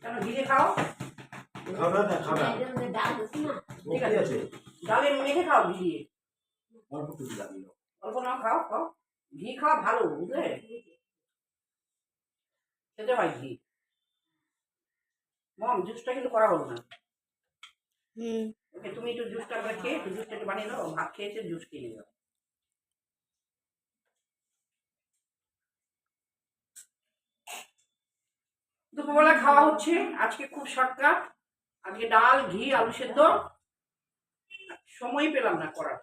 কেন ঘিরে খাও? ঠিক আছে, ডালে মেখে খাও ঘি দিয়ে। অল্প নাও, খাও খাও। ঘি খাওয়া ভালো, বুঝলে? খেতে হয় ঘি। মম, জুসটা কিন্তু করা হলো না। ওকে, তুমি একটু জুসটা খেয়ে একটু জুসটা একটু বানিয়ে দাও। ভাত খেয়েছে, জুস খেয়ে নিও। দুপুরবেলা খাওয়া হচ্ছে আজকে খুব শর্টকাট। আজকে ডাল, ঘি, আলু সেদ্ধ। সময় পেলাম না করার।